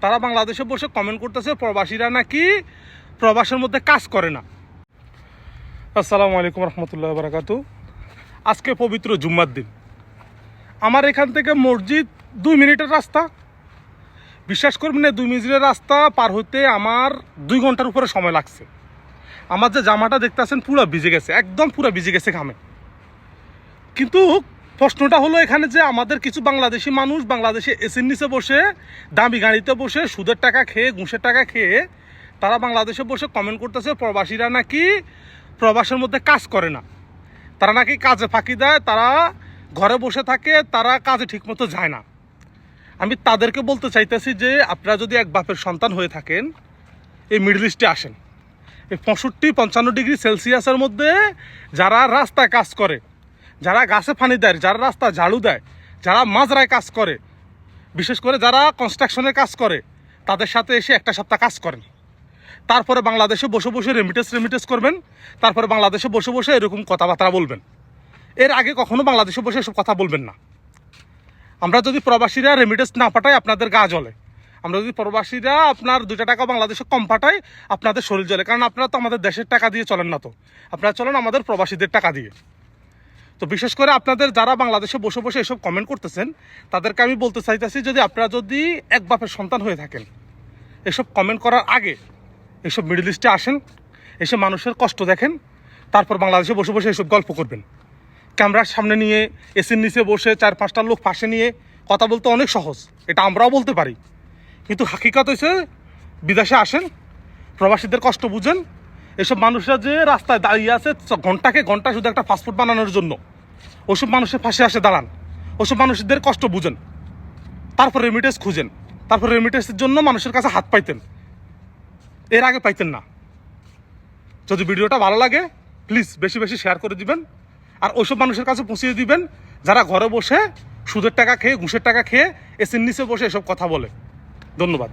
তারা বাংলাদেশে বসে কমেন্ট করতেছে প্রবাসীরা নাকি প্রবাসের মধ্যে কাজ করে না। আসসালামু আলাইকুম রহমতুল্লাহ বারাকাতু। আজকে পবিত্র জুম্মার দিন। আমার এখান থেকে মসজিদ 2 মিনিটের রাস্তা। বিশ্বাস করবেন না, 2 মিনিটের রাস্তা পার হতে আমার 2 ঘন্টার উপরে সময় লাগছে। আমার যে জামাটা দেখতেছেন পুরো ভিজে গেছে, একদম পুরো ভিজে গেছে ঘামে। কিন্তু প্রশ্নটা হলো এখানে যে আমাদের কিছু বাংলাদেশি মানুষ বাংলাদেশে এসির নিচে বসে দামি গাড়িতে বসে সুদের টাকা খেয়ে ঘুষের টাকা খেয়ে তারা বাংলাদেশে বসে কমেন্ট করতেছে প্রবাসীরা নাকি প্রবাসের মধ্যে কাজ করে না, তারা নাকি কাজে ফাঁকি দেয়, তারা ঘরে বসে থাকে, তারা কাজে ঠিকমতো যায় না। আমি তাদেরকে বলতে চাইতেছি যে আপনারা যদি এক বাপের সন্তান হয়ে থাকেন এই মিডল ইস্টে আসেন। এই 65-55 ডিগ্রি সেলসিয়াসের মধ্যে যারা রাস্তায় কাজ করে, যারা গাছে পানি দেয়, যারা রাস্তা ঝাড়ু দেয়, যারা মাজরায় কাজ করে, বিশেষ করে যারা কনস্ট্রাকশনের কাজ করে, তাদের সাথে এসে একটা সপ্তাহ কাজ করেন। তারপরে বাংলাদেশে বসে বসে রেমিটেন্স করবেন, তারপরে বাংলাদেশে বসে বসে এরকম কথাবার্তা বলবেন। এর আগে কখনো বাংলাদেশে বসে এসব কথা বলবেন না। আমরা যদি প্রবাসীরা রেমিটেন্স না পাঠাই আপনাদের গা জ্বলে। আমরা যদি প্রবাসীরা আপনার 2 টাকা বাংলাদেশে কম পাঠাই আপনাদের শরীর জ্বলে। কারণ আপনারা তো আমাদের দেশের টাকা দিয়ে চলেন না, তো আপনারা চলেন আমাদের প্রবাসীদের টাকা দিয়ে। তো বিশেষ করে আপনাদের যারা বাংলাদেশে বসে বসে এসব কমেন্ট করতেছেন তাদেরকে আমি বলতে চাইতেছি, যদি আপনারা যদি এক বাপের সন্তান হয়ে থাকেন এসব কমেন্ট করার আগে এসব মিডল ইস্টে আসেন, এসে মানুষের কষ্ট দেখেন, তারপর বাংলাদেশে বসে বসে এসব গল্প করবেন। ক্যামেরার সামনে নিয়ে এসির নিচে বসে 4-5টা লোক পাশে নিয়ে কথা বলতে অনেক সহজ, এটা আমরাও বলতে পারি। কিন্তু হাকিকত হয়েছে বিদেশে আসেন, প্রবাসীদের কষ্ট বুঝেন। এসব মানুষরা যে রাস্তায় দাঁড়িয়ে আছে ঘন্টাকে ঘন্টা শুধু একটা ফাস্টফুড বানানোর জন্য, ওসব মানুষের পাশে আসে দাঁড়ান, ওসব মানুষদের কষ্ট বুঝেন, তারপর রেমিটেন্স খুঁজেন, তারপর রেমিটেন্সের জন্য মানুষের কাছে হাত পাইতেন, এর আগে পাইতেন না। যদি ভিডিওটা ভালো লাগে প্লিজ বেশি বেশি শেয়ার করে দিবেন, আর ওইসব মানুষের কাছে পৌঁছিয়ে দিবেন যারা ঘরে বসে সুদের টাকা খেয়ে ঘুষের টাকা খেয়ে এসির নিচে বসে এসব কথা বলে। ধন্যবাদ।